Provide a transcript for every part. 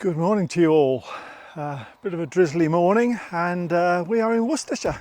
Good morning to you all. Bit of a drizzly morning, and we are in Worcestershire.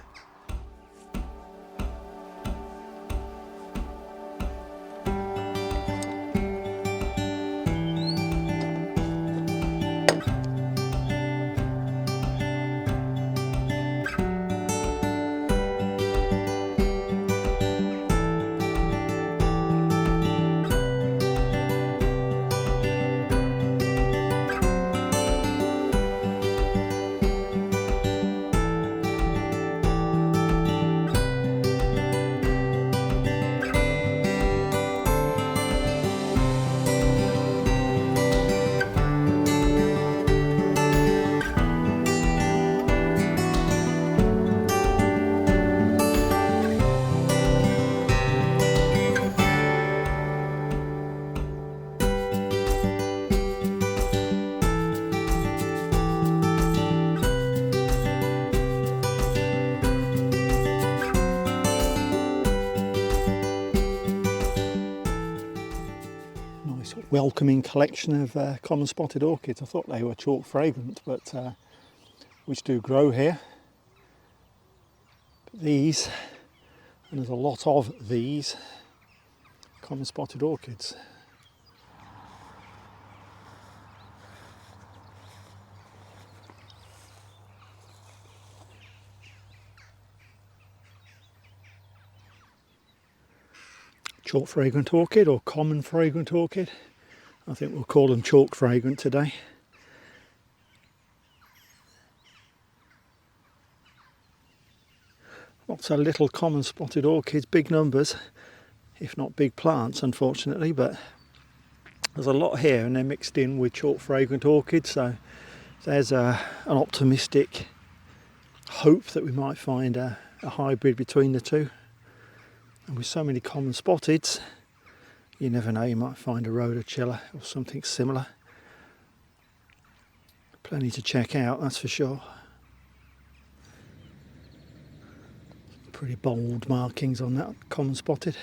Nice welcoming collection of common spotted orchids. I thought they were chalk fragrant, but which do grow here. But these, and there's a lot of these common spotted orchids. Chalk fragrant orchid or common fragrant orchid. I think we'll call them chalk fragrant today. Lots of little common spotted orchids, big numbers, if not big plants unfortunately, but there's a lot here and they're mixed in with chalk fragrant orchids, so there's an optimistic hope that we might find a hybrid between the two. And with so many common spotteds, you never know, you might find a rhodocilla or something similar. Plenty to check out, that's for sure. Pretty bold markings on that common spotted.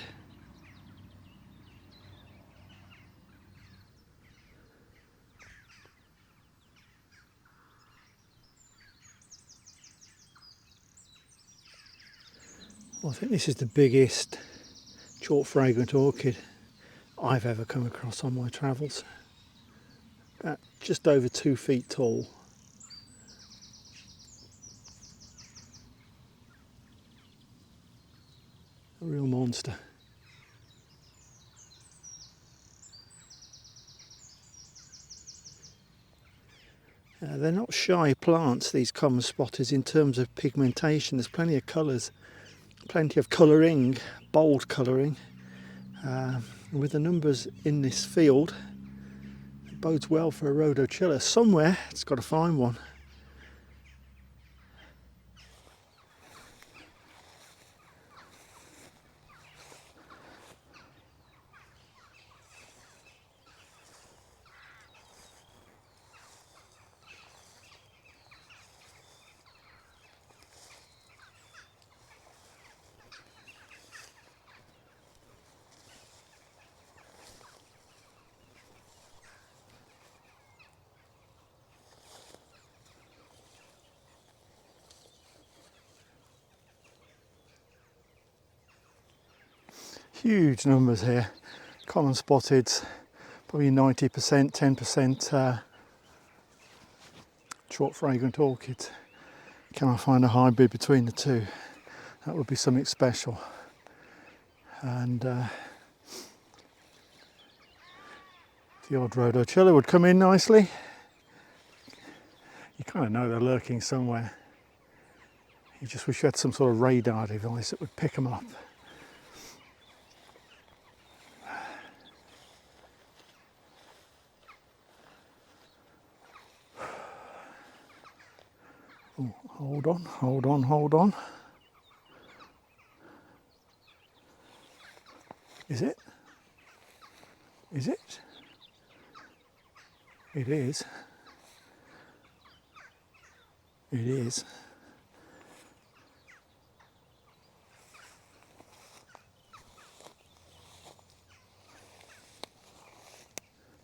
Well, I think this is the biggest chalk fragrant orchid I've ever come across on my travels. About just over 2 feet tall. A real monster. They're not shy plants, these common spotters, in terms of pigmentation. There's plenty of colours. Plenty of colouring, bold colouring. With the numbers in this field, it bodes well for a rhodocilla. Somewhere it's got to find one. Huge numbers here, common spotteds, probably 90%, 10% chalk fragrant orchids. Can I find a hybrid between the two? That would be something special. And the odd rhodocilla would come in nicely. You kind of know they're lurking somewhere. You just wish you had some sort of radar device that would pick them up. Oh, hold on. Is it? Is it? It is. It is.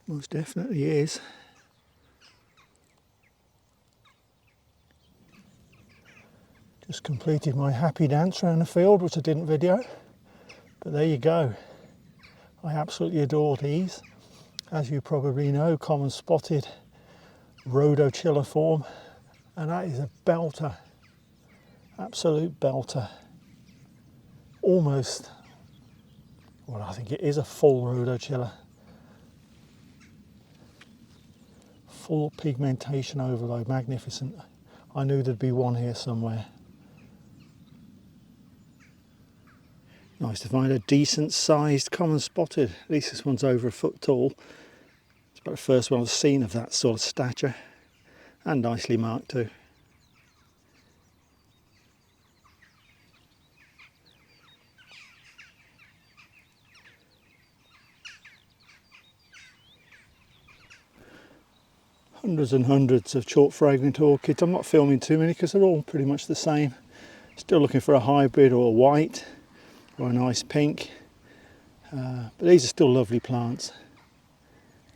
Most definitely is. Just completed my happy dance around the field, which I didn't video, but there you go. I absolutely adore these. As you probably know, common spotted rhodochiliform, and that is a belter, absolute belter. Almost, well, I think it is a full rhodochila. Full pigmentation overload, magnificent. I knew there'd be one here somewhere. Nice to find a decent sized common spotted. At least this one's over a foot tall. It's about the first one I've seen of that sort of stature, and nicely marked too. Hundreds and hundreds of chalk fragrant orchids. I'm not filming too many because they're all pretty much the same. Still looking for a hybrid or a white or a nice pink. But these are still lovely plants.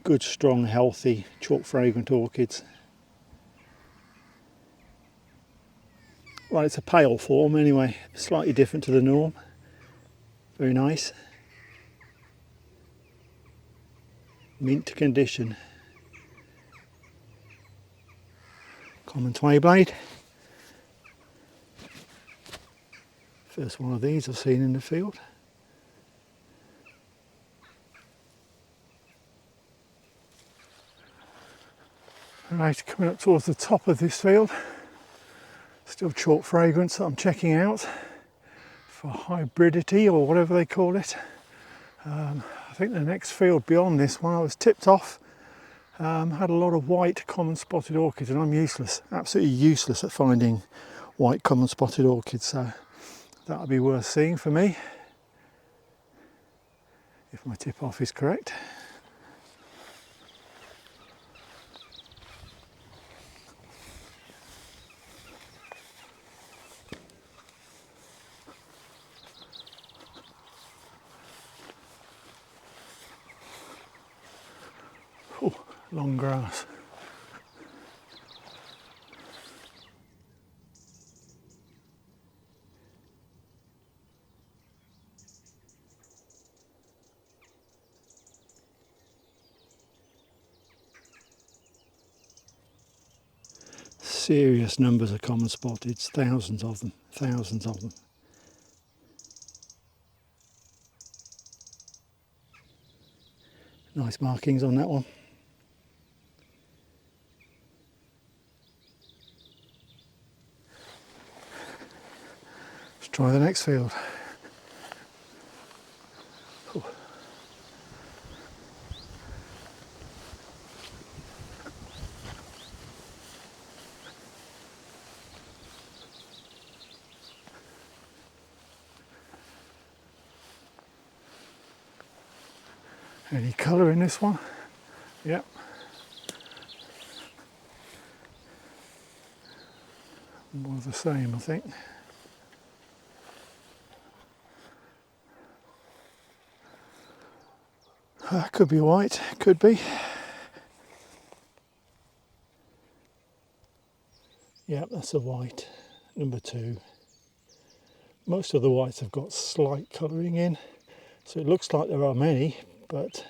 Good, strong, healthy chalk fragrant orchids. Well, it's a pale form anyway, slightly different to the norm. Very nice. Mint condition. Common Twayblade. First one of these I've seen in the field. Right, coming up towards the top of this field. Still chalk fragrance that I'm checking out for hybridity or whatever they call it. I think the next field beyond this one I was tipped off. Had a lot of white common spotted orchids, and I'm useless, absolutely useless at finding white common spotted orchids, so that'll be worth seeing for me, if my tip off is correct. Oh, long grass. Serious numbers of common spotteds, thousands of them, thousands of them. Nice markings on that one. Let's try the next field. Ooh. Any colour in this one? Yep. More of the same, I think. Could be white, could be. Yep, that's a white, number 2. Most of the whites have got slight colouring in, so it looks like there are many, but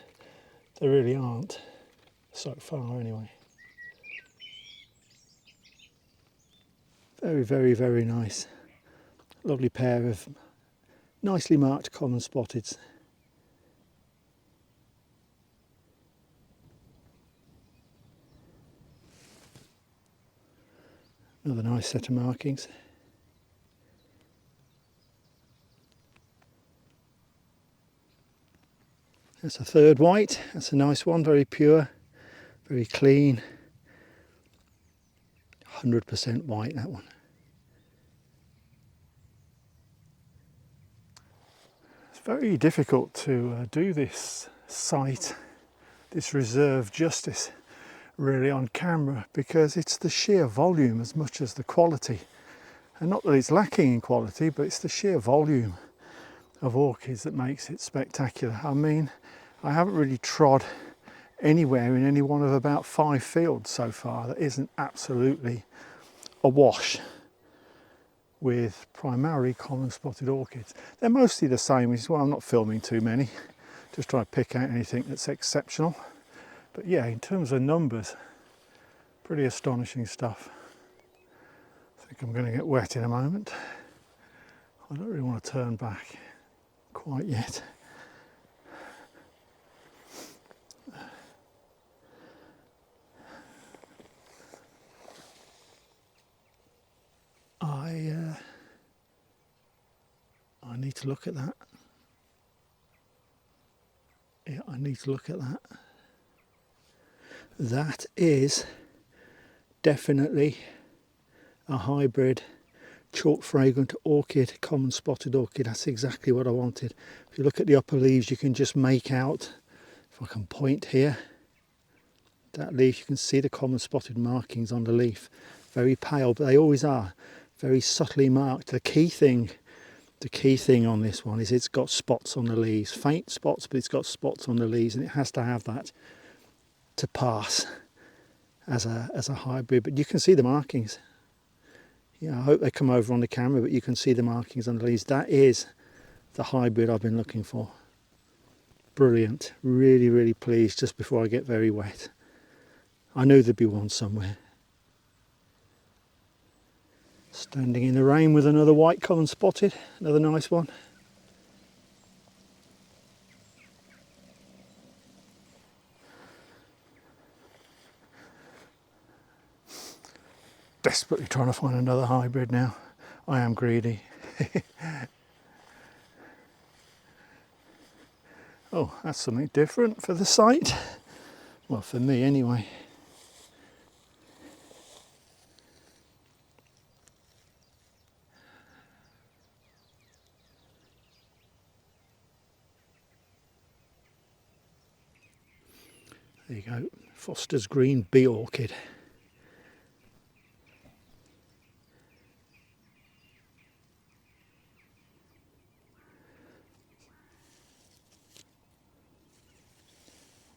there really aren't, so far anyway. Very, very, very nice. Lovely pair of nicely marked common spotteds. Another nice set of markings. That's a third white. That's a nice one, very pure, very clean. 100% white, that one. It's very difficult to do this site, this reserve justice, really on camera, because it's the sheer volume as much as the quality. And not that it's lacking in quality, but it's the sheer volume of orchids that makes it spectacular. I mean, I haven't really trod anywhere in any one of about 5 fields so far that isn't absolutely awash with primarily common spotted orchids. They're mostly the same, which is why I'm not filming too many, just trying to pick out anything that's exceptional. But yeah, in terms of numbers, pretty astonishing stuff. I think I'm going to get wet in a moment. I don't really want to turn back quite yet. I need to look at that. Yeah, I need to look at that. That is definitely a hybrid chalk fragrant orchid, common spotted orchid. That's exactly what I wanted. If you look at the upper leaves, you can just make out, if I can point here, that leaf, you can see the common spotted markings on the leaf. Very pale, but they always are very subtly marked. The key thing on this one is it's got spots on the leaves, faint spots, but it's got spots on the leaves, and it has to have that to pass as a hybrid. But you can see the markings. Yeah, I hope they come over on the camera, but you can see the markings on the leaves. That is the hybrid I've been looking for. Brilliant. Really, really pleased just before I get very wet. I knew there'd be one somewhere. Standing in the rain with another white common spotted, another nice one. Desperately trying to find another hybrid now. I am greedy. Oh, that's something different for the site. Well, for me anyway. There you go, Foster's Green Bee Orchid.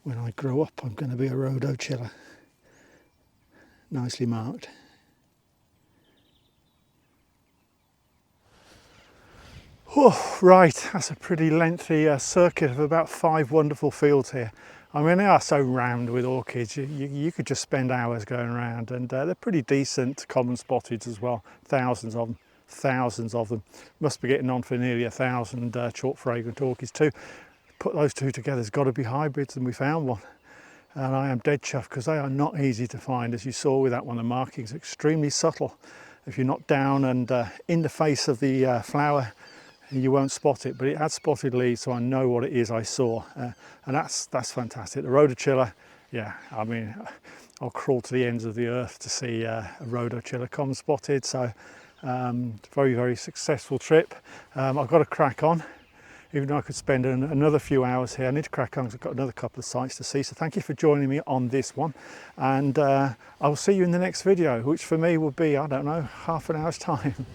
When I grow up, I'm going to be a rhodochiller. Nicely marked. Oh, right, that's a pretty lengthy circuit of about 5 wonderful fields here. I mean, they are so rammed with orchids, you could just spend hours going around, and they're pretty decent common spotteds as well. Thousands of them, thousands of them. Must be getting on for nearly 1,000 chalk fragrant orchids too. Put those two together, there's got to be hybrids, and we found one. And I am dead chuffed because they are not easy to find. As you saw with that one, the markings are extremely subtle. If you're not down and in the face of the flower, you won't spot it, but it had spotted leaves, so I know what it is I saw, and that's fantastic. The rhodochiller, yeah, I mean, I'll crawl to the ends of the earth to see a rhodochiller common spotted. So very, very successful trip. I've got to crack on, even though I could spend another few hours here. I need to crack on because I've got another couple of sites to see. So thank you for joining me on this one, and I will see you in the next video, which for me will be, I don't know, half an hour's time.